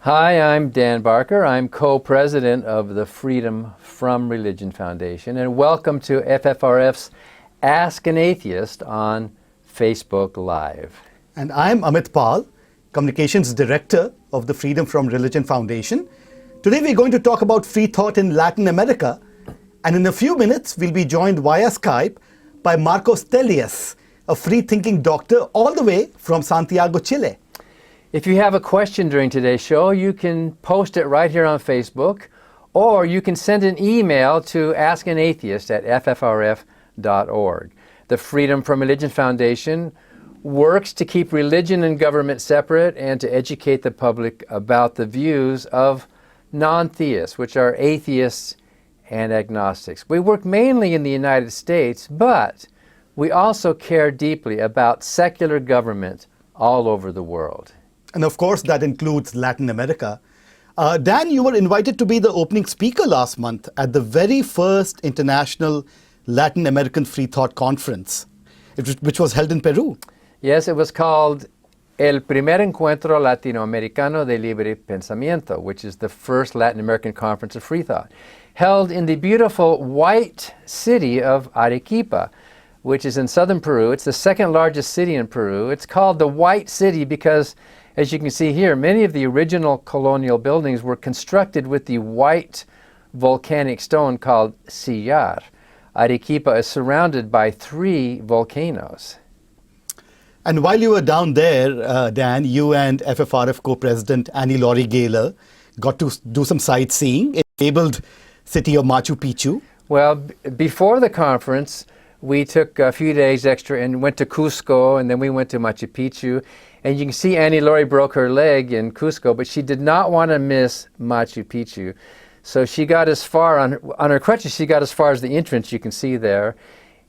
Hi, I'm Dan Barker. I'm co-president of the Freedom from Religion Foundation, and welcome to FFRF's Ask an Atheist on Facebook Live. And I'm Amit Pal, Communications Director of the Freedom from Religion Foundation. Today we're going to talk about free thought in Latin America, and in a few minutes we'll be joined via Skype by Marcos Telias, a free-thinking doctor all the way from Santiago, Chile. If you have a question during today's show, you can post it right here on Facebook, or you can send an email to askanatheist@ffrf.org. The Freedom from Religion Foundation works to keep religion and government separate and to educate the public about the views of non-theists, which are atheists and agnostics. We work mainly in the United States, but we also care deeply about secular government all over the world. And of course, that includes Latin America. Dan, you were invited to be the opening speaker last month at the very first International Latin American Free Thought Conference, which was held in Peru. Yes, it was called El Primer Encuentro Latinoamericano de Libre Pensamiento, which is the first Latin American conference of free thought, held in the beautiful white city of Arequipa, which is in southern Peru. It's the second largest city in Peru. It's called the White City because, as you can see here, many of the original colonial buildings were constructed with the white volcanic stone called sillar. Arequipa is surrounded by 3 volcanoes. And while you were down there, Dan, you and FFRF co-president Annie Laurie Gaylor got to do some sightseeing in the fabled city of Machu Picchu. Well, before the conference, we took a few days extra and went to Cusco, and then we went to Machu Picchu. And you can see Annie Laurie broke her leg in Cusco, but she did not want to miss Machu Picchu. So she got as far, on her crutches, she got as far as the entrance you can see there.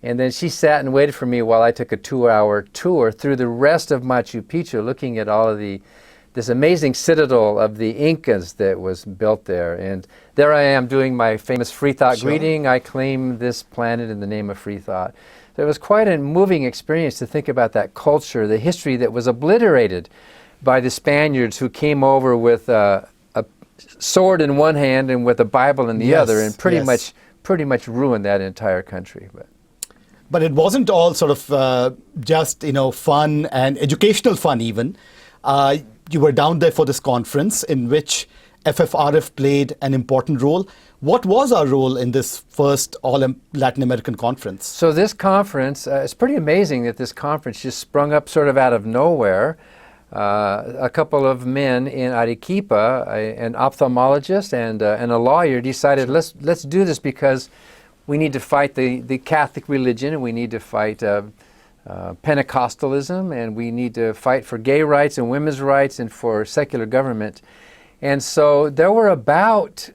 And then she sat and waited for me while I took a 2-hour tour through the rest of Machu Picchu, looking at all of this amazing citadel of the Incas that was built there. And there I am doing my famous free thought greeting. I claim this planet in the name of free thought. So it was quite a moving experience to think about that culture, the history that was obliterated by the Spaniards who came over with a sword in one hand and with a Bible in the other, and pretty much ruined that entire country. But it wasn't all sort of just, fun and educational fun even. You were down there for this conference in which FFRF played an important role. What was our role in this first all-Latin American conference? So this conference, it's pretty amazing that this conference just sprung up sort of out of nowhere. A couple of men in Arequipa, an ophthalmologist and a lawyer, decided let's do this because we need to fight the Catholic religion, and we need to fight Pentecostalism, and we need to fight for gay rights and women's rights and for secular government. And so there were about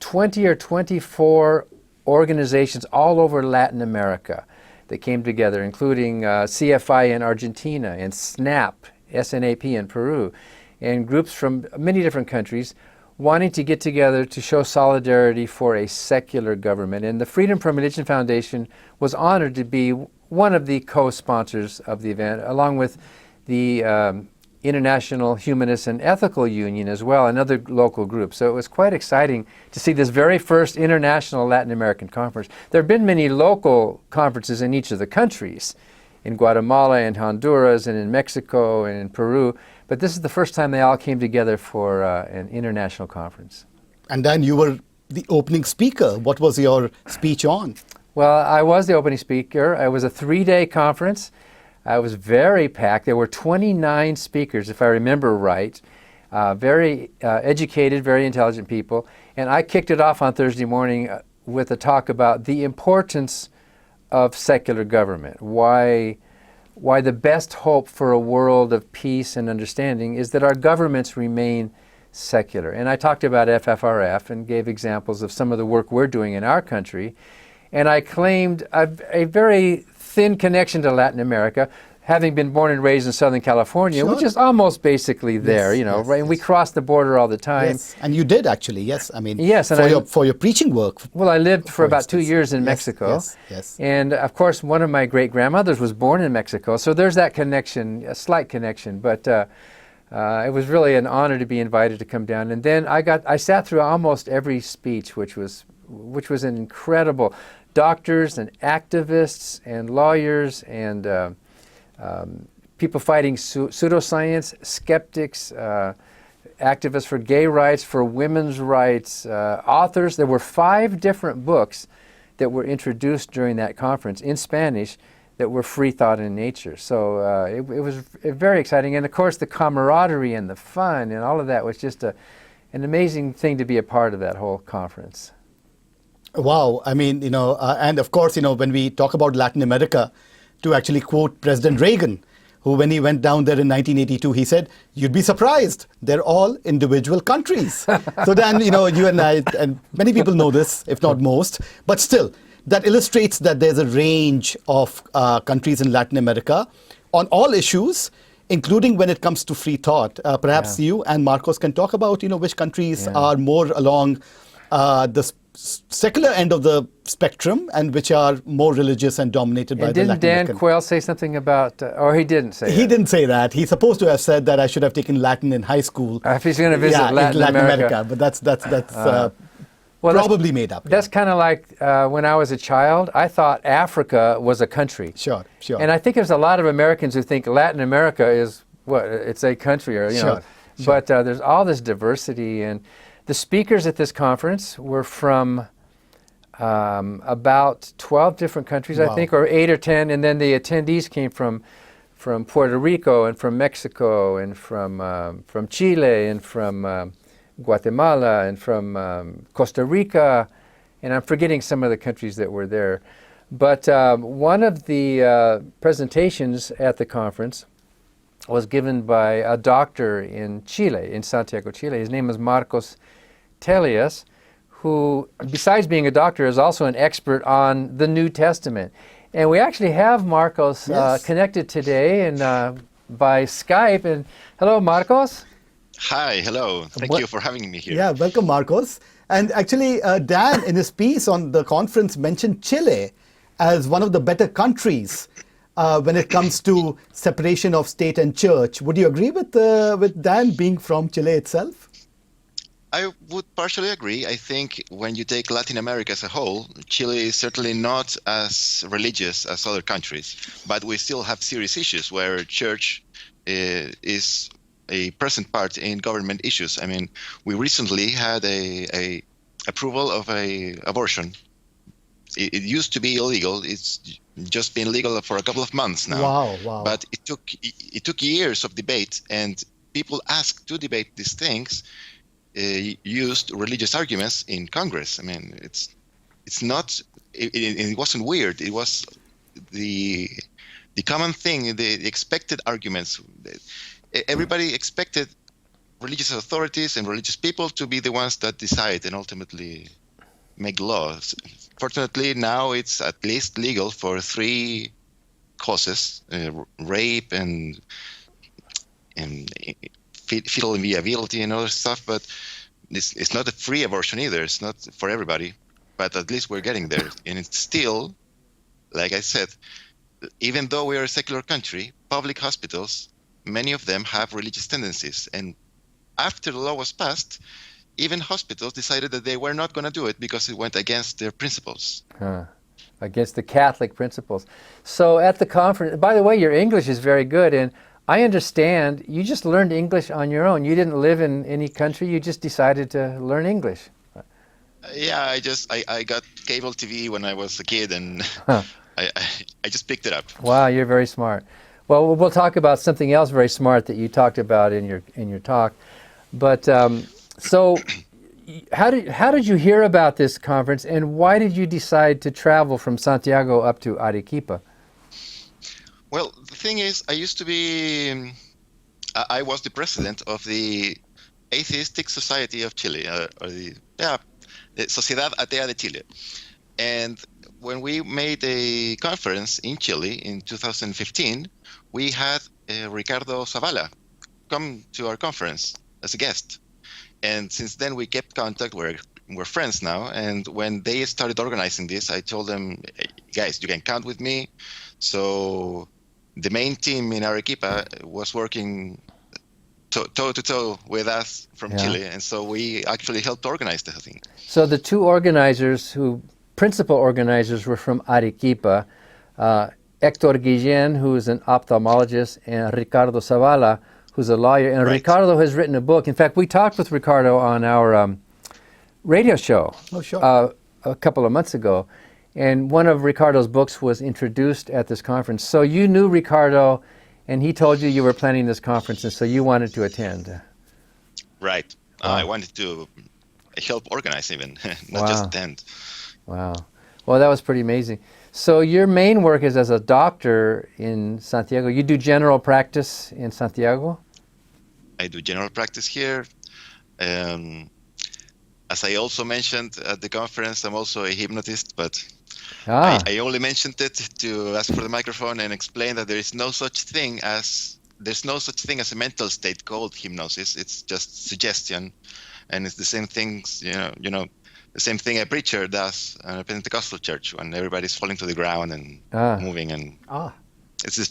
20 or 24 organizations all over Latin America that came together, including CFI in Argentina and SNAP, SNAP in Peru, and groups from many different countries wanting to get together to show solidarity for a secular government. And the Freedom from Religion Foundation was honored to be one of the co-sponsors of the event, along with the International Humanist and Ethical Union as well, and other local groups. So it was quite exciting to see this very first International Latin American Conference. There have been many local conferences in each of the countries, in Guatemala and Honduras and in Mexico and in Peru, but this is the first time they all came together for an international conference. And then you were the opening speaker. What was your speech on? Well, I was the opening speaker. It was a 3-day conference. I was very packed. There were 29 speakers, if I remember right, very educated, very intelligent people. And I kicked it off on Thursday morning with a talk about the importance of secular government, why the best hope for a world of peace and understanding is that our governments remain secular. And I talked about FFRF and gave examples of some of the work we're doing in our country. And I claimed a very thin connection to Latin America, having been born and raised in Southern California, which is almost basically there, right? And we cross the border all the time. Yes, and you did actually, yes. I mean, for your preaching work. Well, I lived for about 2 years in Mexico. Yes. And of course, one of my great-grandmothers was born in Mexico, so there's that connection, a slight connection. But It was really an honor to be invited to come down. And then I sat through almost every speech, which was an incredible. Doctors and activists and lawyers and people fighting pseudoscience, skeptics, activists for gay rights, for women's rights, authors. There were 5 different books that were introduced during that conference in Spanish that were free thought in nature. So it was very exciting. And of course the camaraderie and the fun and all of that was just an amazing thing to be a part of that whole conference. Wow. I mean, and of course, when we talk about Latin America, to actually quote President Reagan, who when he went down there in 1982, he said, "You'd be surprised. They're all individual countries." So then, you and I, and many people know this, if not most, but still, that illustrates that there's a range of countries in Latin America on all issues, including when it comes to free thought. Perhaps you and Marcos can talk about, which countries are more along the secular end of the spectrum and which are more religious and dominated by the Latin Didn't American. Dan Quayle say something about, or he didn't say He that? didn't say that. He's supposed to have said that I should have taken Latin in high school. If he's going to visit Latin America. But that's Well, probably made up. That's kind of like when I was a child, I thought Africa was a country. Sure. And I think there's a lot of Americans who think Latin America is it's a country, or Sure. But there's all this diversity, and the speakers at this conference were from about 12 different countries, I think, or 8 or 10, and then the attendees came from Puerto Rico and from Mexico and from Chile and from Guatemala and from Costa Rica, and I'm forgetting some of the countries that were there. But one of the presentations at the conference was given by a doctor in Chile, in Santiago, Chile. His name is Marcos Telias, who, besides being a doctor, is also an expert on the New Testament. And we actually have Marcos connected today and by Skype. And hello, Marcos. Hi, hello. Thank you for having me here. Yeah, welcome, Marcos. And actually, Dan, in his piece on the conference, mentioned Chile as one of the better countries when it comes to separation of state and church. Would you agree with Dan being from Chile itself? I would partially agree. I think when you take Latin America as a whole, Chile is certainly not as religious as other countries, but we still have serious issues where church is a present part in government issues. I mean, we recently had a approval of a abortion. It used to be illegal. It's just been legal for a couple of months now. Wow. But it took years of debate, and people asked to debate these things used religious arguments in Congress. I mean, it's not. It wasn't weird. It was the common thing. The expected arguments. Everybody expected religious authorities and religious people to be the ones that decide and ultimately make laws. Fortunately, now it's at least legal for 3 causes: rape and fetal inviolability and other stuff. But it's not a free abortion either. It's not for everybody. But at least we're getting there. And it's still, like I said, even though we are a secular country, public hospitals, many of them have religious tendencies. And after the law was passed, even hospitals decided that they were not going to do it because it went against their principles. Against the Catholic principles. So at the conference, by the way, your English is very good, and I understand you just learned English on your own. You didn't live in any country, you just decided to learn English. Yeah, I got cable TV when I was a kid, and I just picked it up. Wow, you're very smart. Well, we'll talk about something else very smart that you talked about in your talk. But so, how did you hear about this conference, and why did you decide to travel from Santiago up to Arequipa? Well, the thing is, I used to be. I was the president of the Atheistic Society of Chile, or the Sociedad Atea de Chile, and when we made a conference in Chile in 2015, we had Ricardo Zavala come to our conference as a guest. And since then, we kept contact. We're friends now. And when they started organizing this, I told them, hey, guys, you can count with me. So the main team in Arequipa was working toe to toe with us from Yeah. Chile, and so we actually helped organize the thing. So the two principal organizers were from Arequipa, Hector Guillen, who is an ophthalmologist, and Ricardo Zavala, who's a lawyer. And Right. Ricardo has written a book. In fact, we talked with Ricardo on our radio show Oh, sure. a couple of months ago. And one of Ricardo's books was introduced at this conference. So you knew Ricardo, and he told you were planning this conference, and so you wanted to attend. Right. Wow. I wanted to help organize even, not Wow. just attend. Wow. Well, that was pretty amazing. So your main work is as a doctor in Santiago. You do general practice in Santiago? I do general practice here. As I also mentioned at the conference, I'm also a hypnotist, but I only mentioned it to ask for the microphone and explain that there's no such thing as a mental state called hypnosis. It's just suggestion, and it's the same things, the same thing a preacher does in a Pentecostal church when everybody's falling to the ground and moving, and it's the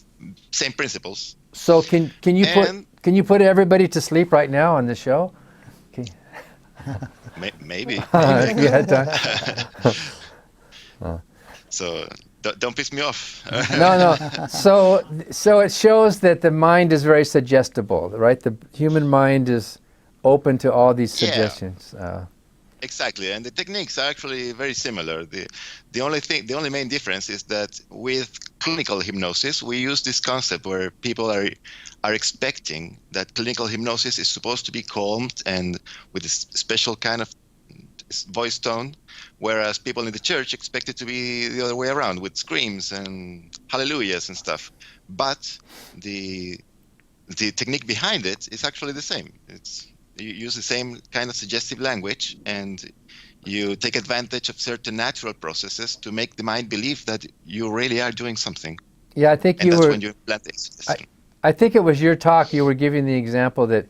same principles. So can you put everybody to sleep right now on the show? Maybe. If you had time. So don't piss me off. No. So it shows that the mind is very suggestible, right? The human mind is open to all these suggestions. Exactly, and the techniques are actually very similar. The only main difference is that with clinical hypnosis, we use this concept where people are expecting that clinical hypnosis is supposed to be calmed and with a special kind of voice tone, whereas people in the church expect it to be the other way around with screams and hallelujahs and stuff. But the technique behind it is actually the same. You use the same kind of suggestive language, and you take advantage of certain natural processes to make the mind believe that you really are doing something. Yeah, I think and that's when you implant this. I think it was your talk. You were giving the example that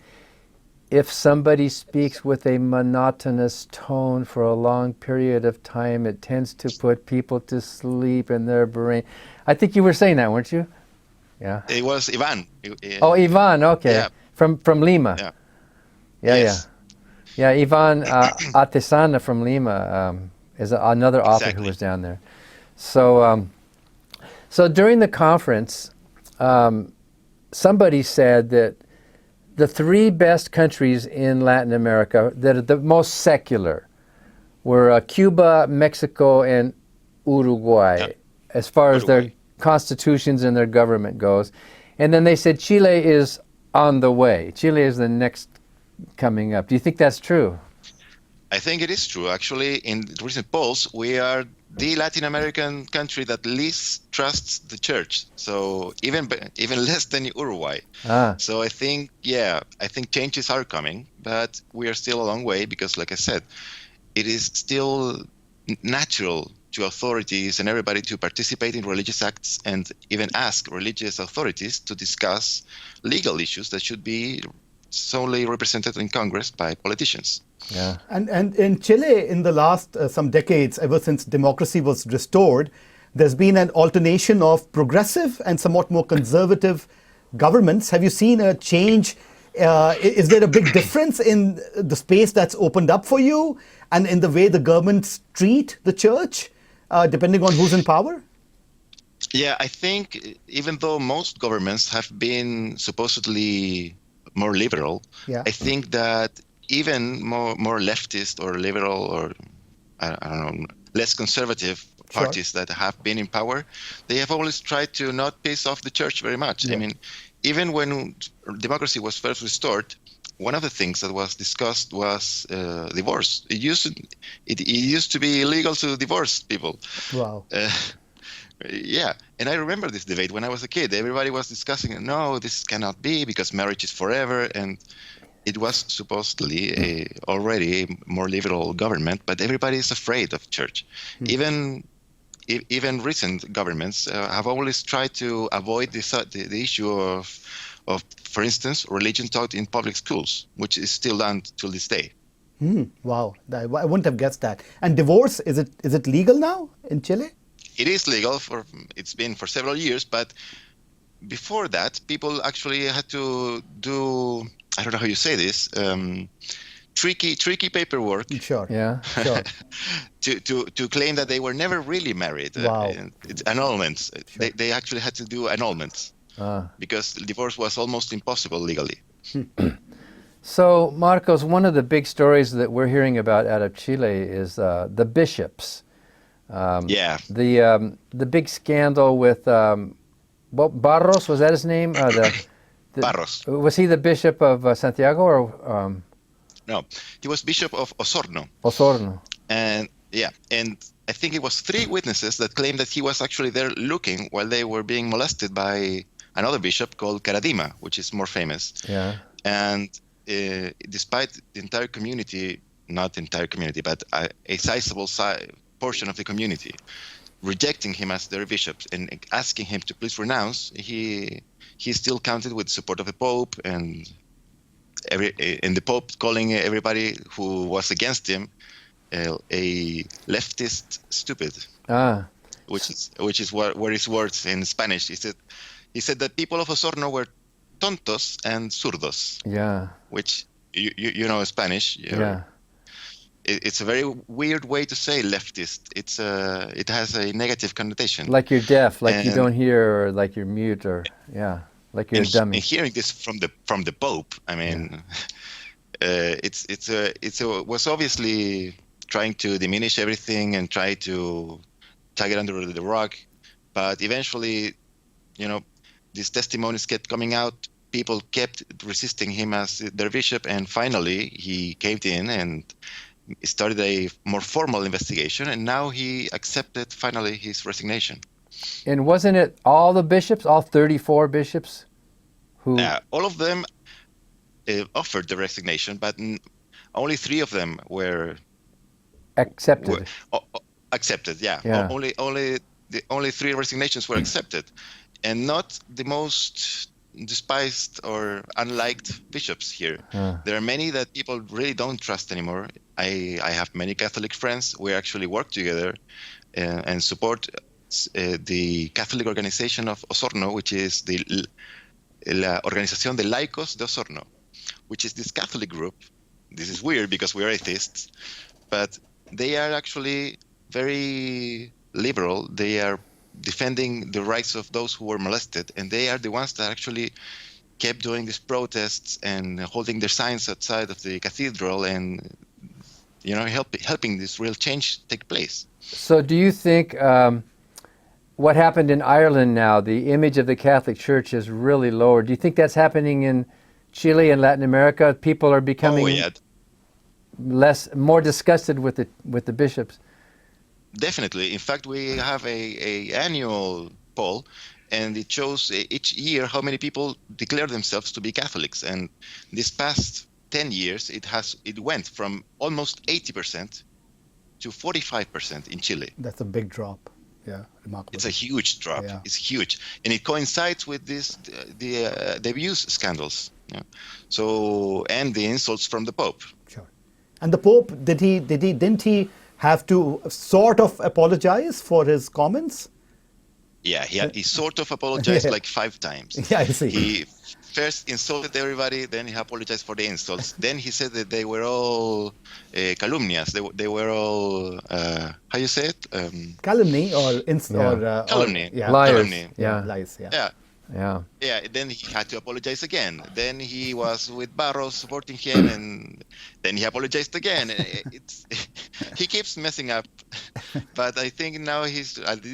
if somebody speaks with a monotonous tone for a long period of time, it tends to put people to sleep in their brain. I think you were saying that, weren't you? Yeah. It was Ivan. Oh, Ivan. Okay. Yeah. From Lima. Yeah. Yeah, Yes. yeah. Ivan Atesana from Lima is another author Exactly. who was down there. So, so during the conference, somebody said that the three best countries in Latin America that are the most secular were Cuba, Mexico, and Uruguay, Yeah. as far as their Uruguay. constitutions and their government goes. And then they said Chile is on the way. Chile is the next coming up. Do you think that's true? I think it is true. Actually, in recent polls, we are the Latin American country that least trusts the church. So even less than Uruguay. So I think changes are coming, but we are still a long way because, like I said, it is still natural to authorities and everybody to participate in religious acts and even ask religious authorities to discuss legal issues that should be solely represented in Congress by politicians. Yeah. And in Chile, in the last some decades, ever since democracy was restored, there's been an alternation of progressive and somewhat more conservative governments. Have you seen a change? Is there a big difference in the space that's opened up for you and in the way the governments treat the church, depending on who's in power? Yeah, I think even though most governments have been supposedly more liberal, Yeah. I think that even more leftist or liberal or I don't know, less conservative parties that have been in power, they have always tried to not piss off the church very much. Yeah. I mean, even when democracy was first restored, one of the things that was discussed was divorce. It used to be illegal to divorce people. Wow. Yeah, and I remember this debate when I was a kid. Everybody was discussing, no, this cannot be because marriage is forever, and it was supposedly already a more liberal government, but everybody is afraid of church. Even recent governments have always tried to avoid the issue of, for instance, religion taught in public schools, which is still done till this day. Wow, I wouldn't have guessed that. And divorce, is it legal now in Chile? It is legal it's been for several years, but before that, people actually had to do I don't know how you say this, tricky paperwork Sure. Yeah. Sure. to claim that they were never really married. Wow. It's annulments. Sure. They actually had to do annulments because divorce was almost impossible legally. So, Marcos, one of the big stories that we're hearing about out of Chile is the bishops. Yeah. The big scandal with Barros, was that his name? Barros. Was he the bishop of Santiago or No, he was Bishop of Osorno. Osorno? And I think it was 3 witnesses that claimed that he was actually there looking while they were being molested by another bishop called Caradima, which is more famous. Yeah. And despite the entire community, not the entire community, but a sizable portion of the community rejecting him as their bishop and asking him to please renounce, he still counted with the support of the Pope, and the Pope calling everybody who was against him a leftist stupid. Which is what his words in Spanish. He said that people of Osorno were tontos and zurdos. Yeah. Which you know Spanish. Yeah. It's a very weird way to say leftist. It has a negative connotation. Like you're deaf, like you don't hear, or like you're mute, or like you're a dummy. And hearing this from the Pope, I mean, it was obviously trying to diminish everything and try to tag it under the rug, but eventually, these testimonies kept coming out. People kept resisting him as their bishop, and finally he caved in and started a more formal investigation, and now he accepted finally his resignation. And wasn't it all the bishops, all 34 bishops? All of them offered the resignation, but only 3 of them were accepted. Accepted, yeah. Only 3 resignations were accepted, and not the most despised or unliked bishops here. There are many that people really don't trust anymore. I have many Catholic friends. We actually work together and support the Catholic organization of Osorno, which is la Organización de Laicos de Osorno, which is this Catholic group. This is weird because we are atheists, but they are actually very liberal. They are defending the rights of those who were molested, and they are the ones that actually kept doing these protests and holding their signs outside of the cathedral and helping this real change take place. So do you think what happened in Ireland now, the image of the Catholic Church is really lowered? Do you think that's happening in Chile and Latin America? People are becoming more disgusted with the bishops. Definitely. In fact, we have a annual poll, and it shows each year how many people declare themselves to be Catholics. And this past 10 years, it went from almost 80% to 45% in Chile. That's a big drop. Yeah, remarkable. It's a huge drop. Yeah. It's huge, and it coincides with the abuse scandals. Yeah. So, and the insults from the Pope. Sure. And the Pope, didn't he have to sort of apologize for his comments? Yeah, he sort of apologized like 5 times. Yeah, I see. He first insulted everybody, then he apologized for the insults. Then he said that they were all calumnias. They were all, how you say it? Calumny or calumny. Liars. Calumny. Yeah. Lies. Yeah. Then he had to apologize again. Then he was with Barros supporting him, and then he apologized again. He keeps messing up, but I think now he's at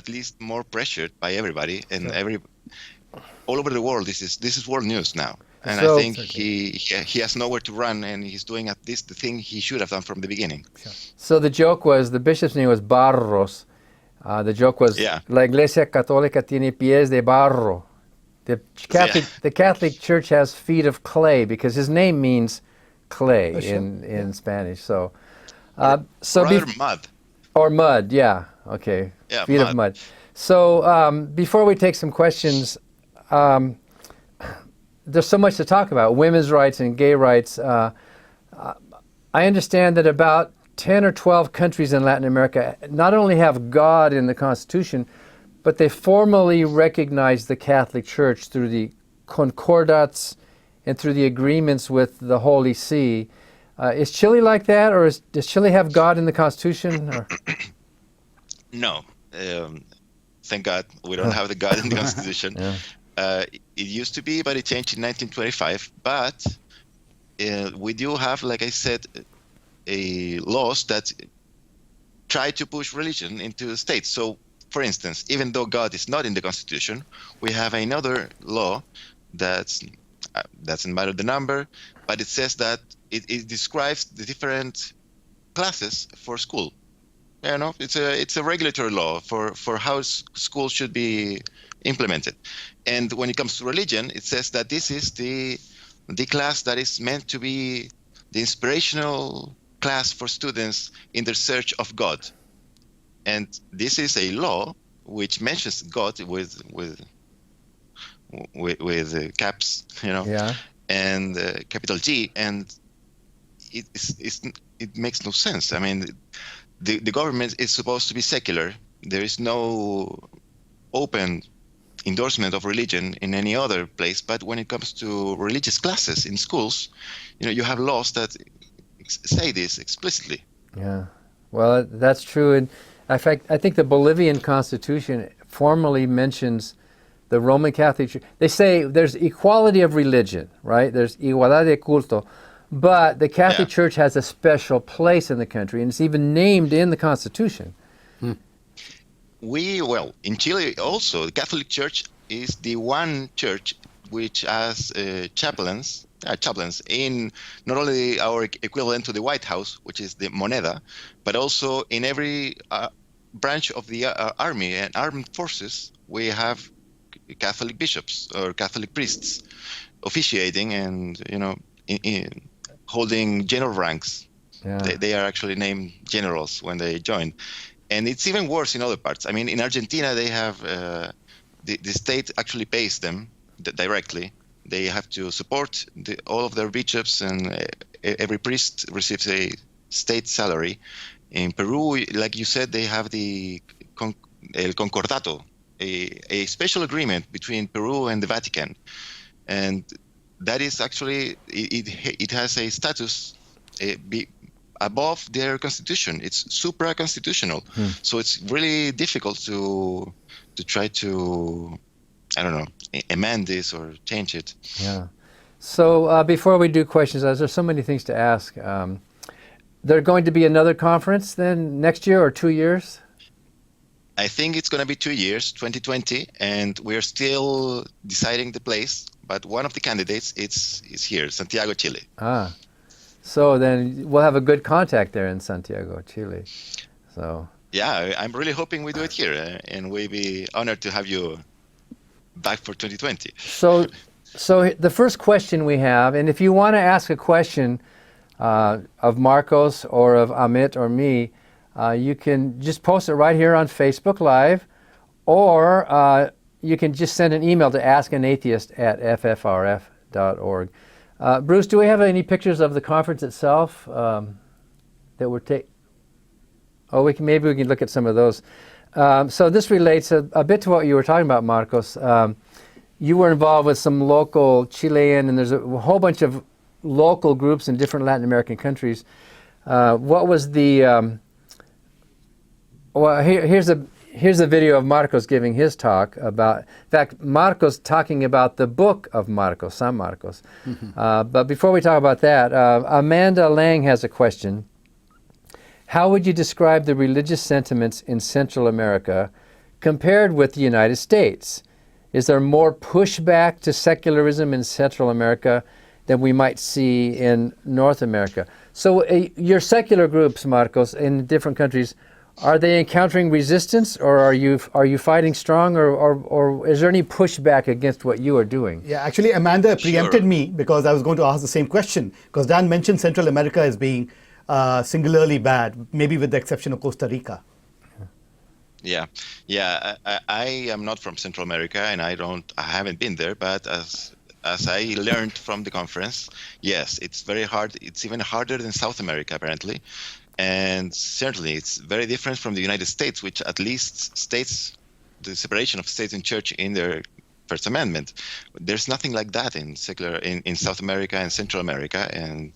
least more pressured by everybody, and all over the world. This is world news now, and I think he has nowhere to run, and he's doing at least the thing he should have done from the beginning. Sure. So the joke was, the bishop's name was Barros. The joke was, La Iglesia Católica tiene pies de barro. The Catholic Church has feet of clay, because his name means clay in Spanish. So, mud. Or mud, yeah. Okay. Yeah, feet of mud. So before we take some questions, there's so much to talk about, women's rights and gay rights. I understand that about 10 or 12 countries in Latin America not only have God in the Constitution, but they formally recognize the Catholic Church through the concordats and through the agreements with the Holy See. Is Chile like that, or does Chile have God in the Constitution? Or? No, thank God we don't have the God in the Constitution. Yeah. It used to be, but it changed in 1925. But we do have, like I said, laws that try to push religion into states. So, for instance, even though God is not in the Constitution, we have another law that doesn't matter the number, but it says that it describes the different classes for school. You know, it's a regulatory law for how school should be implemented. And when it comes to religion, it says that this is the class that is meant to be the inspirational class for students in their search of God. And this is a law which mentions God with caps, you know, Yeah. and capital G, and it makes no sense. I mean, the government is supposed to be secular. There is no open endorsement of religion in any other place. But when it comes to religious classes in schools, you know, you have laws that say this explicitly. Yeah. Well, that's true. And in fact, I think the Bolivian Constitution formally mentions the Roman Catholic Church. They say there's equality of religion, right? There's igualdad de culto. But the Catholic Church has a special place in the country, and it's even named in the Constitution. Well, in Chile also, the Catholic Church is the one church which has chaplains in not only our equivalent to the White House, which is the moneda, but also in every branch of the army and armed forces, we have Catholic bishops or Catholic priests officiating and, you know, holding general ranks. Yeah. They are actually named generals when they join. And it's even worse in other parts. I mean, in Argentina, they have the state actually pays them directly. They have to support all of their bishops, and every priest receives a state salary. In Peru, like you said, they have el concordato, a special agreement between Peru and the Vatican. And that is actually, it has a status above their constitution. It's supra-constitutional. So it's really difficult to try to, I don't know, amend this or change it. Yeah. So before we do questions, there's so many things to ask. There's going to be another conference then next year or 2 years? I think it's going to be 2 years, 2020, and we're still deciding the place. But one of the candidates is here, Santiago, Chile. Ah. So then we'll have a good contact there in Santiago, Chile. So. Yeah, I'm really hoping we do it here, and we'll be honored to have you back for 2020. So the first question we have, and if you want to ask a question of Marcos or of Amit or me, you can just post it right here on Facebook Live, or you can just send an email to askanatheist@ffrf.org. Bruce, do we have any pictures of the conference itself that were taken? Oh, maybe we can look at some of those. So this relates a bit to what you were talking about, Marcos. You were involved with some local Chilean, and there's a whole bunch of local groups in different Latin American countries. What was the... well, here's a video of Marcos giving his talk about... In fact, Marcos talking about the book of Marcos, San Marcos. But before we talk about that, Amanda Lang has a question. How would you describe the religious sentiments in Central America compared with the United States? Is there more pushback to secularism in Central America than we might see in North America? So your secular groups, Marcos, in different countries, are they encountering resistance, or are you fighting strong, or is there any pushback against what you are doing? Yeah, actually, Amanda preempted me because I was going to ask the same question, because Dan mentioned Central America as being singularly bad, maybe with the exception of Costa Rica. Yeah. I am not from Central America, and I haven't been there. But as I learned from the conference, yes, it's very hard. It's even harder than South America, apparently, and certainly it's very different from the United States, which at least states the separation of state and church in their First Amendment. There's nothing like that in South America and Central America, and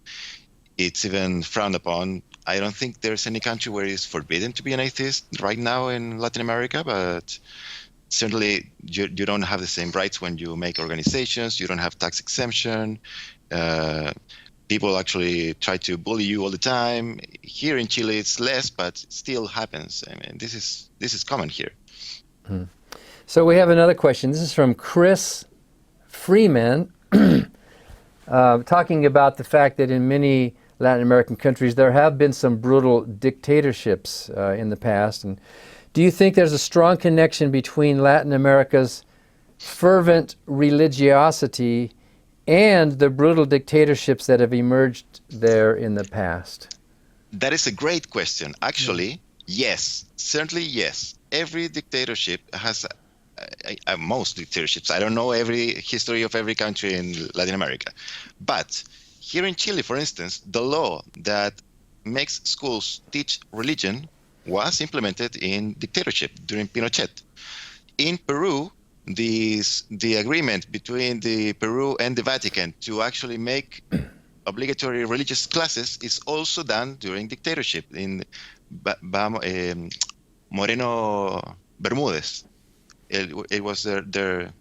it's even frowned upon. I don't think there's any country where it's forbidden to be an atheist right now in Latin America, but certainly you don't have the same rights when you make organizations. You don't have tax exemption. People actually try to bully you all the time. Here in Chile, it's less, but it still happens. I mean, this is common here. So we have another question. This is from Chris Freeman, talking about the fact that in many Latin American countries there have been some brutal dictatorships in the past. And do you think there's a strong connection between Latin America's fervent religiosity and the brutal dictatorships that have emerged there in the past? That is a great question. Actually, yes, certainly yes. Every dictatorship has, most dictatorships, I don't know every history of every country in Latin America. But here in Chile, for instance, the law that makes schools teach religion was implemented in dictatorship during Pinochet. In Peru, the agreement between the Peru and the Vatican to actually make obligatory religious classes is also done during dictatorship in Moreno Bermúdez. It was their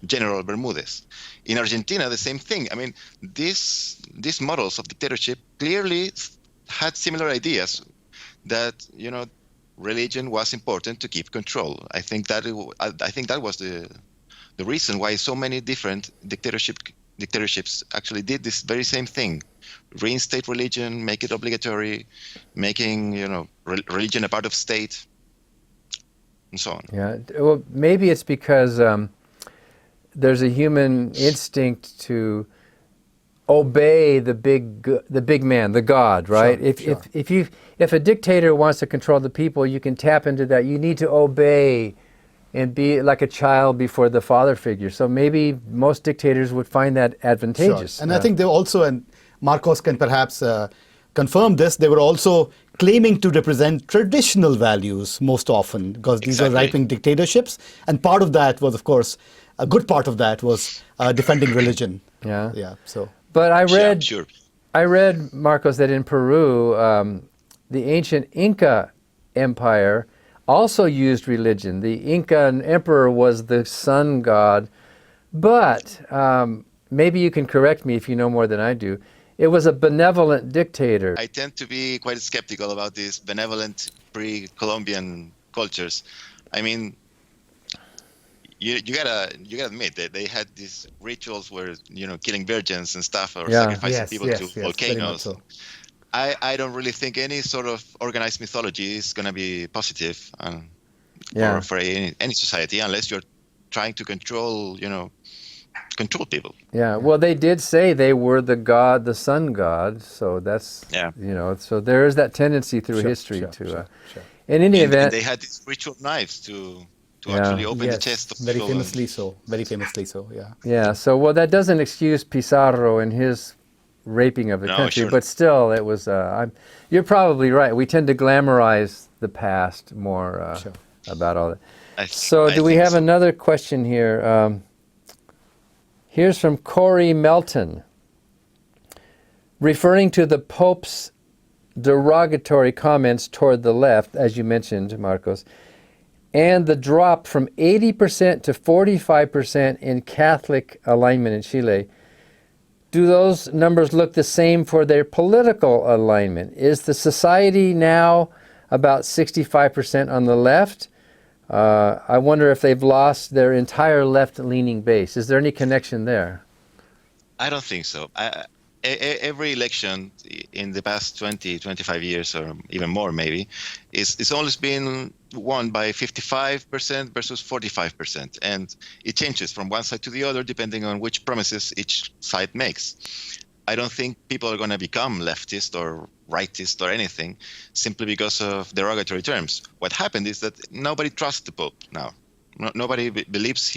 General Bermúdez. In Argentina, the same thing. I mean, these models of dictatorship clearly had similar ideas that, religion was important to keep control. I think that was the reason why so many different dictatorships actually did this very same thing: reinstate religion, make it obligatory, making religion a part of state, and so on. Yeah. Well, maybe it's because there's a human instinct to obey the big man, the God, right? If a dictator wants to control the people, you can tap into that. You need to obey and be like a child before the father figure. So maybe most dictators would find that advantageous. Sure. And I think they also, and Marcos can perhaps confirm this, they were also claiming to represent traditional values most often, because these are right-wing dictatorships. And part of that was, of course, a good part of that was defending religion. Yeah. Yeah. So. But I read, Sure. I read, Marcos, that in Peru, the ancient Inca Empire also used religion. The Incan emperor was the sun god, but maybe you can correct me if you know more than I do. It was a benevolent dictator. I tend to be quite skeptical about these benevolent pre-Columbian cultures. I mean, you gotta admit that they had these rituals where killing virgins and stuff, or sacrificing people to volcanoes. So. I don't really think any sort of organized mythology is gonna be positive for any society unless you're trying to control people. Yeah, well, they did say they were the god, the sun god. So that's so there is that tendency through history to. In any event, and they had these ritual knives to actually open the chest of very people. Very famously so, yeah. Yeah, so, that doesn't excuse Pizarro and his raping of the country, sure. but still, it was, you're probably right. We tend to glamorize the past more about all that. Do we have another question here? Here's from Corey Melton. Referring to the Pope's derogatory comments toward the left, as you mentioned, Marcos, and the drop from 80% to 45% in Catholic alignment in Chile, do those numbers look the same for their political alignment? Is the society now about 65% on the left? I wonder if they've lost their entire left-leaning base. Is there any connection there? I don't think so. Every election in the past 20, 25 years, or even more maybe, it's always been won by 55% versus 45%. And it changes from one side to the other depending on which promises each side makes. I don't think people are going to become leftist or rightist or anything simply because of derogatory terms. What happened is that nobody trusts the Pope now. Nobody believes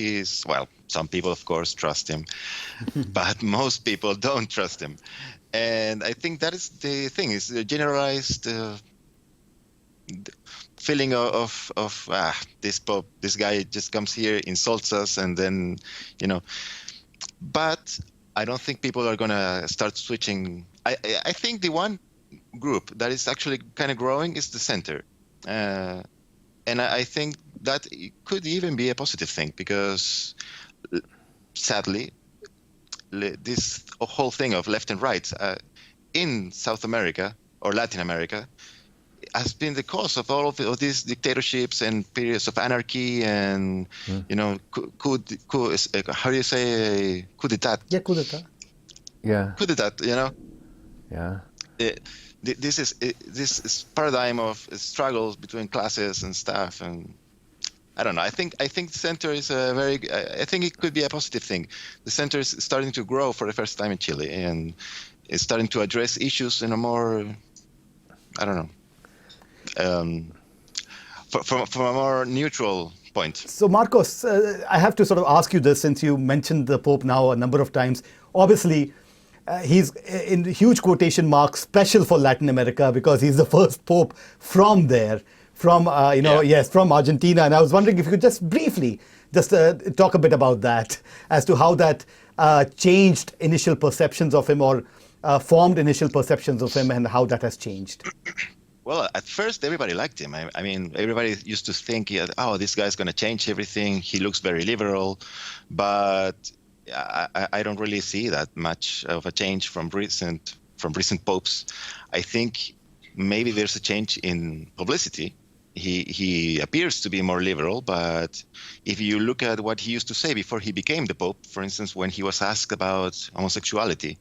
some people, of course, trust him, but most people don't trust him. And I think that is the thing, is the generalized feeling of this Pope, this guy just comes here, insults us, and then, But I don't think people are gonna start switching. I think the one group that is actually kind of growing is the center, and I think that it could even be a positive thing because, sadly, this whole thing of left and right in South America or Latin America has been the cause of all of these dictatorships and periods of anarchy and, how do you say, coup d'etat? Yeah, coup d'etat. Yeah. Coup d'etat, Yeah. This is paradigm of struggles between classes and stuff, and I don't know. I think the center is I think it could be a positive thing. The center is starting to grow for the first time in Chile, and it's starting to address issues in a more, I don't know, from a more neutral point. So, Marcos, I have to sort of ask you this since you mentioned the Pope now a number of times. Obviously, he's in huge quotation marks special for Latin America because he's the first Pope from there, from from Argentina. And I was wondering if you could just briefly talk a bit about that, as to how that changed initial perceptions of him or formed initial perceptions of him and how that has changed. Well, at first, everybody liked him. I mean, everybody used to think, this guy's going to change everything. He looks very liberal. But I don't really see that much of a change from recent popes. I think maybe there's a change in publicity. He appears to be more liberal, but if you look at what he used to say before he became the Pope, for instance, when he was asked about homosexuality,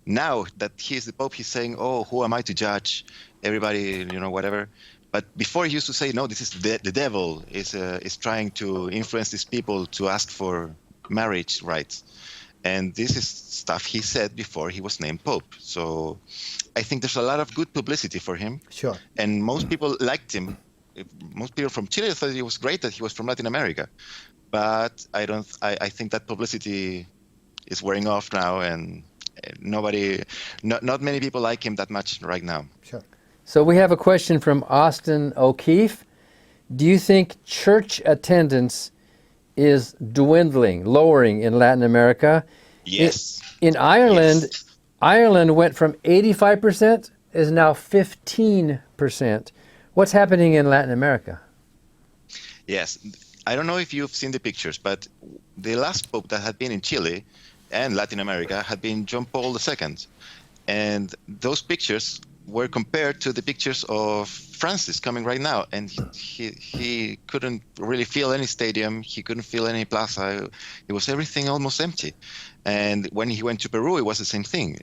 now that he's the Pope, he's saying, who am I to judge? Everybody, whatever. But before he used to say, no, this is the devil is trying to influence these people to ask for marriage rights. And this is stuff he said before he was named Pope. So I think there's a lot of good publicity for him. Sure. And most people liked him. Most people from Chile thought it was great that he was from Latin America. But I think that publicity is wearing off now, and not many people like him that much right now. Sure. So we have a question from Austin O'Keefe. Do you think church attendance is dwindling, lowering in Latin America? Yes. In Ireland, Yes. Ireland went from 85% is now 15%. What's happening in Latin America? Yes. I don't know if you've seen the pictures, but the last pope that had been in Chile and Latin America had been John Paul II. And those pictures were compared to the pictures of Francis coming right now, and he couldn't really feel any stadium, he couldn't feel any plaza, it was everything almost empty. And when he went to Peru, it was the same thing.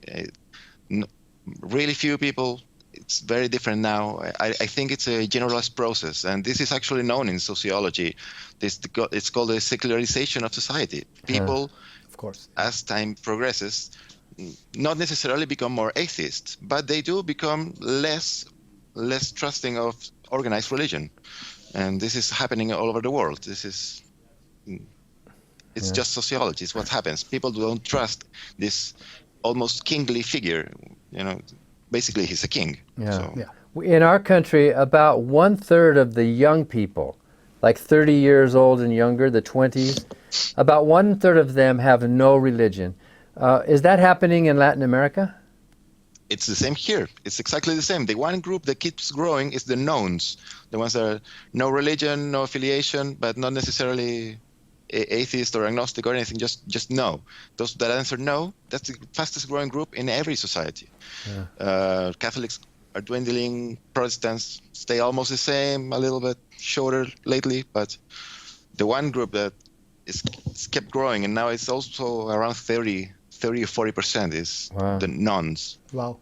Really few people. It's very different now. I think it's a generalized process, and this is actually known in sociology. It's called the secularization of society. People, of course, as time progresses, not necessarily become more atheist, but they do become less trusting of organized religion, and this is happening all over the world. It's just sociology. It's what happens. People don't trust this almost kingly figure. Basically, he's a king. Yeah. So. Yeah. In our country, about 1/3 of the young people, like 30 years old and younger, the 20s, about 1/3 of them have no religion. Is that happening in Latin America? It's the same here. It's exactly the same. The one group that keeps growing is the knowns, the ones that are no religion, no affiliation, but not necessarily atheist or agnostic or anything, just no. Those that answer no, that's the fastest growing group in every society. Yeah. Catholics are dwindling, Protestants stay almost the same, a little bit shorter lately, but the one group that is kept growing, and now it's also around 30 or 40% is the nuns. Wow.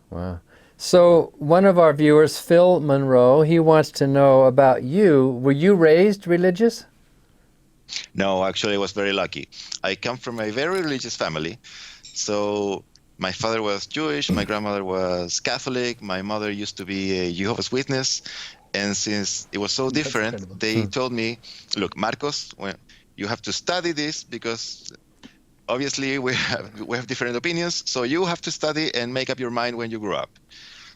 So one of our viewers, Phil Monroe, he wants to know about you. Were you raised religious? No, actually, I was very lucky. I come from a very religious family. So my father was Jewish, my grandmother was Catholic, my mother used to be a Jehovah's Witness. And since it was so different, they told me, look, Marcos, you have to study this because obviously we have different opinions. So you have to study and make up your mind when you grow up.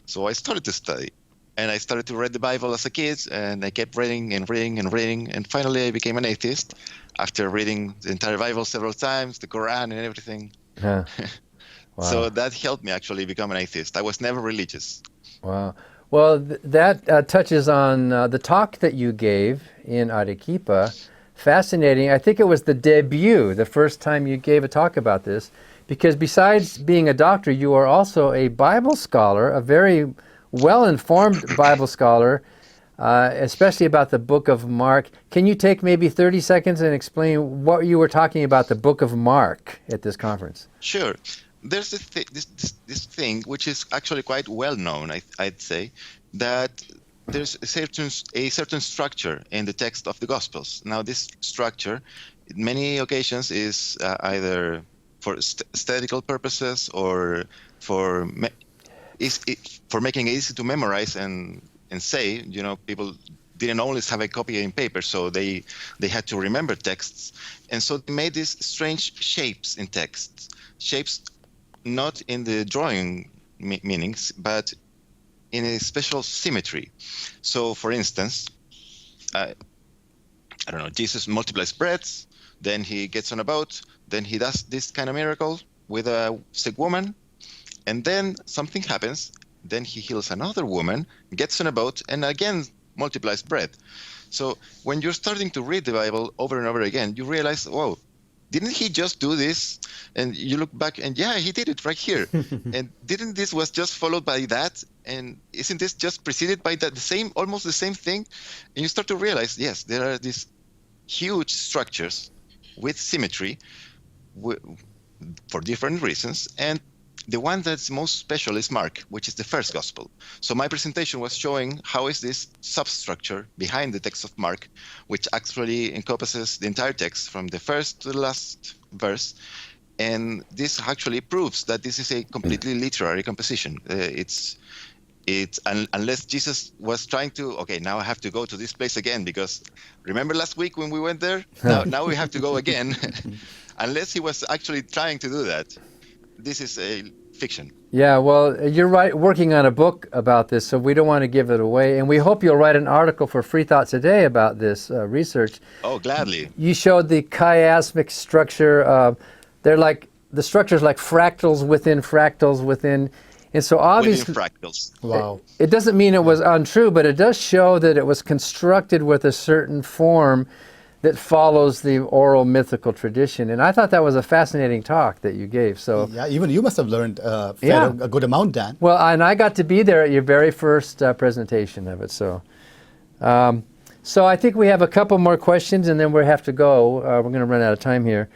So I started to study. And I started to read the Bible as a kid, and I kept reading and reading and reading, and finally I became an atheist after reading the entire Bible several times, the Quran and everything. Huh. Wow. So that helped me actually become an atheist. I was never religious. Wow. Well, that touches on the talk that you gave in Arequipa. Fascinating. I think it was the debut, the first time you gave a talk about this, because besides being a doctor, you are also a Bible scholar, a very well-informed Bible scholar, especially about the book of Mark. Can you take maybe 30 seconds and explain what you were talking about the book of Mark at this conference? Sure. There's this thing which is actually quite well known, I'd say, that there's a certain structure in the text of the Gospels. Now, this structure, in many occasions, is either for aesthetical purposes or for making it easy to memorize and say. You know, people didn't always have a copy in paper, so they had to remember texts, and so they made these strange shapes in texts, shapes not in the drawing meanings, but in a special symmetry. So, for instance, I don't know, Jesus multiplies breads, then he gets on a boat, then he does this kind of miracle with a sick woman, and then something happens, then he heals another woman, gets on a boat, and again multiplies bread. So when you're starting to read the Bible over and over again, you realize, whoa, didn't he just do this? And you look back and yeah, he did it right here. And didn't this was just followed by that? And isn't this just preceded by that, almost the same thing? And you start to realize, yes, there are these huge structures with symmetry for different reasons. And the one that's most special is Mark, which is the first gospel. So my presentation was showing how is this substructure behind the text of Mark, which actually encompasses the entire text from the first to the last verse. And this actually proves that this is a completely literary composition. Unless Jesus was trying to, okay, now I have to go to this place again, because remember last week when we went there? Now we have to go again. Unless he was actually trying to do that. This is a fiction. Yeah, well, you're right, working on a book about this, so we don't want to give it away. And we hope you'll write an article for Freethought Today about this research. Oh, gladly. You showed the chiasmic structure. They're like, the structure's like fractals within. And so obviously, within fractals. Wow. It doesn't mean it was untrue, but it does show that it was constructed with a certain form that follows the oral mythical tradition. And I thought that was a fascinating talk that you gave. So Yeah, even you must have learned a good amount, Dan. well, and I got to be there at your very first presentation of it. So so I think we have a couple more questions and then we have to go. We're going to run out of time here.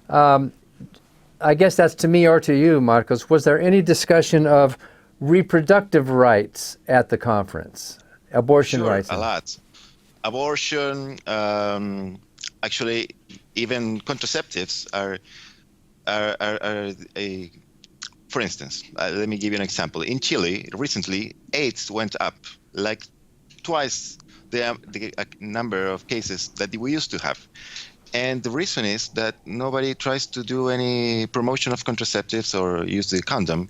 I guess that's to me or to you, Marcos. Was there any discussion of reproductive rights at the conference? Abortion Sure, rights? a lot. Abortion, actually, even contraceptives are a. For instance, let me give you an example. In Chile, recently, AIDS went up like twice the number of cases that we used to have. And the reason is that nobody tries to do any promotion of contraceptives or use the condom.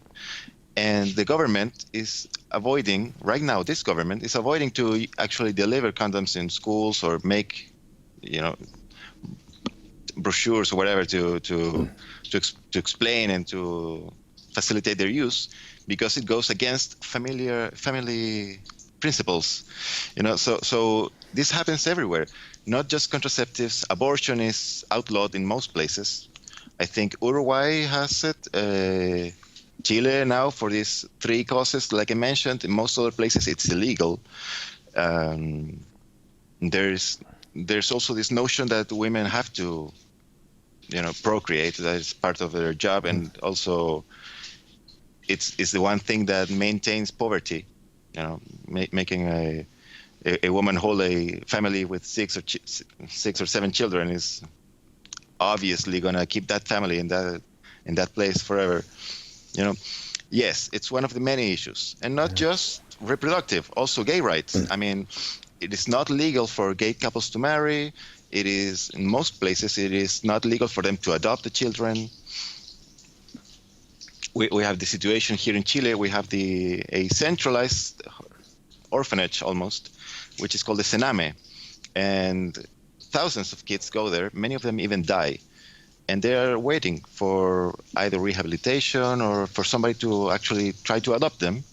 And the government is avoiding, right now, this government is avoiding to actually deliver condoms in schools or make, brochures or whatever to explain and to facilitate their use, because it goes against family principles. So this happens everywhere. Not just contraceptives. Abortion is outlawed in most places. I think Uruguay has it. Chile now, for these 3 causes, like I mentioned, in most other places it's illegal. There's also this notion that women have to, procreate. That is part of their job, and also it's the one thing that maintains poverty. Making a woman hold a family with 6 or 7 children is obviously going to keep that family in that place forever. Yes, it's one of the many issues, and not just reproductive, also gay rights. I mean, it is not legal for gay couples to marry. It is, in most places, it is not legal for them to adopt the children. We have the situation here in Chile. We have a centralized orphanage almost, which is called the Sename. And thousands of kids go there. Many of them even die. And they are waiting for either rehabilitation or for somebody to actually try to adopt them.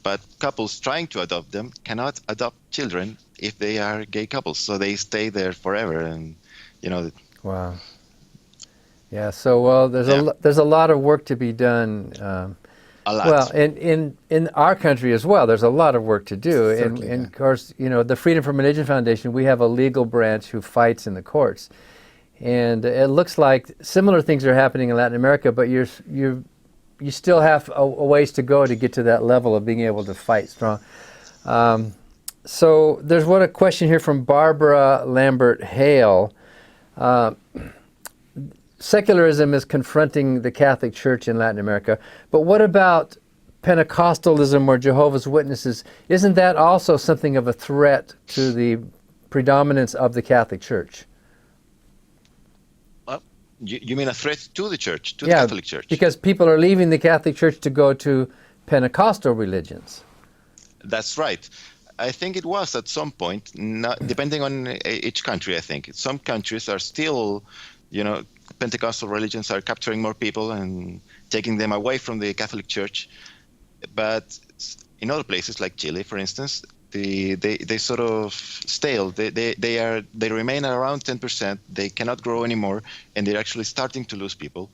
But couples trying to adopt them cannot adopt children if they are gay couples. So they stay there forever. And, you know. Wow. Yeah, so, well, there's a lot of work to be done. A lot. Well, in our country as well, there's a lot of work to do. Certainly, And of course, you know, the Freedom from Religion Foundation, we have a legal branch who fights in the courts. And it looks like similar things are happening in Latin America, but you still have a ways to go to get to that level of being able to fight strong. So there's a question here from Barbara Lambert Hale. Secularism is confronting the Catholic Church in Latin America, but what about Pentecostalism or Jehovah's Witnesses? Isn't that also something of a threat to the predominance of the Catholic Church? You mean a threat to the church, to the Catholic Church? Because people are leaving the Catholic Church to go to Pentecostal religions. That's right. I think it was at some point, depending on each country, I think. Some countries are still, you know, Pentecostal religions are capturing more people and taking them away from the Catholic Church. But in other places, like Chile, for instance, they sort of stale. They remain at around 10%. They cannot grow anymore, and they're actually starting to lose people.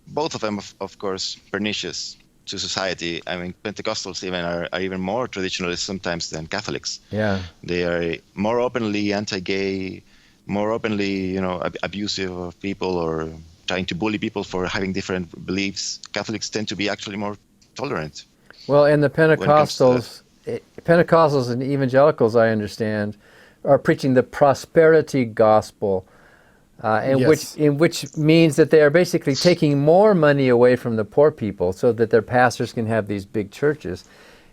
Both of them, of course, pernicious to society. I mean, Pentecostals even are even more traditionalist sometimes than Catholics. Yeah, they are more openly anti-gay, more openly, you know, abusive of people or trying to bully people for having different beliefs. Catholics tend to be actually more tolerant. Well, and the Pentecostals and evangelicals, I understand, are preaching the prosperity gospel, which means that they are basically taking more money away from the poor people so that their pastors can have these big churches,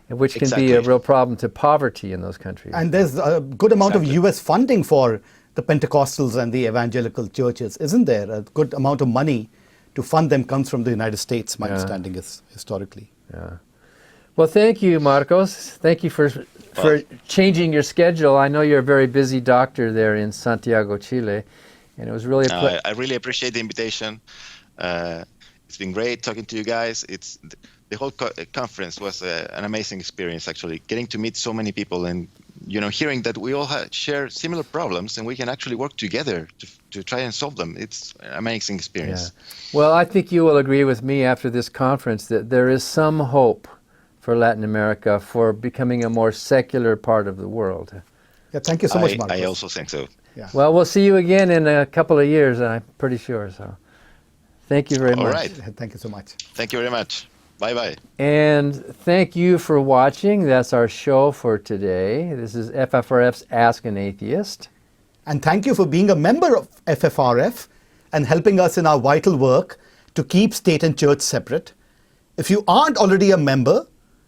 which can be a real problem to poverty in those countries. And there's a good amount of U.S. funding for the Pentecostals and the evangelical churches, isn't there? A good amount of money to fund them comes from the United States, my understanding is historically. Yeah. Well, thank you, Marcos. Thank you for changing your schedule. I know you're a very busy doctor there in Santiago, Chile, and it was really I really appreciate the invitation. It's been great talking to you guys. The whole conference was an amazing experience, actually, getting to meet so many people and, you know, hearing that we all share similar problems and we can actually work together to try and solve them. It's an amazing experience. Yeah. Well, I think you will agree with me after this conference that there is some hope for Latin America for becoming a more secular part of the world. Yeah, thank you so much, Marcos. I also think so. Yeah. Well, we'll see you again in a couple of years, I'm pretty sure. So, thank you very much. All right. Thank you so much. Thank you very much. Bye-bye. And thank you for watching. That's our show for today. This is FFRF's Ask an Atheist. And thank you for being a member of FFRF and helping us in our vital work to keep state and church separate. If you aren't already a member,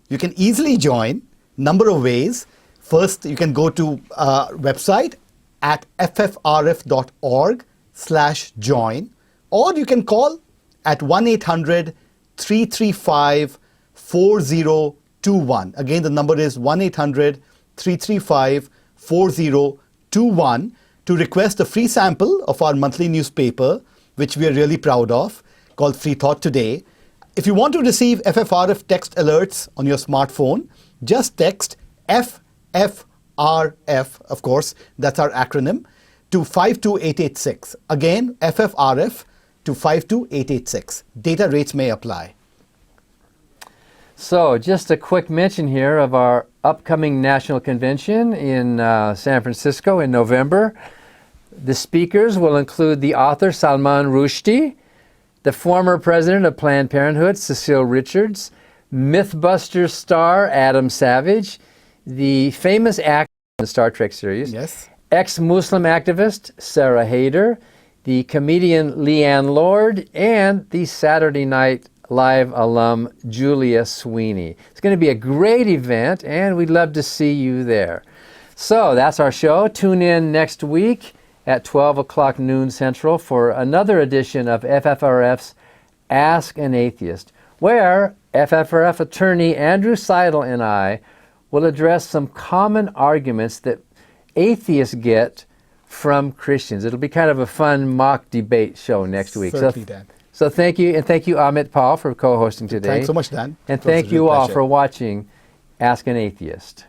you can easily join. Number of ways. First, you can go to our website at ffrf.org/join, or you can call at 1-800-335-4021. Again, the number is 1-800-335-4021 to request a free sample of our monthly newspaper, which we are really proud of, called Freethought Today. If you want to receive FFRF text alerts on your smartphone, just text FFRF, of course, that's our acronym, to 52886. Again, FFRF to 52886. Data rates may apply. So, just a quick mention here of our upcoming national convention in San Francisco in November. The speakers will include the author Salman Rushdie, the former president of Planned Parenthood, Cecile Richards, Mythbusters star Adam Savage, the famous actor in the Star Trek series, Yes. ex-Muslim activist Sarah Haider, the comedian Leanne Lord, and the Saturday Night Live alum Julia Sweeney. It's going to be a great event, and we'd love to see you there. So that's our show. Tune in next week at 12 o'clock noon Central for another edition of FFRF's Ask an Atheist, where FFRF attorney Andrew Seidel and I we'll address some common arguments that atheists get from Christians. It'll be kind of a fun mock debate show next week. Certainly, Dan. So thank you, and thank you, Amit Paul, for co-hosting today. Thanks so much, Dan. And It was a thank real you all pleasure. for watching Ask an Atheist.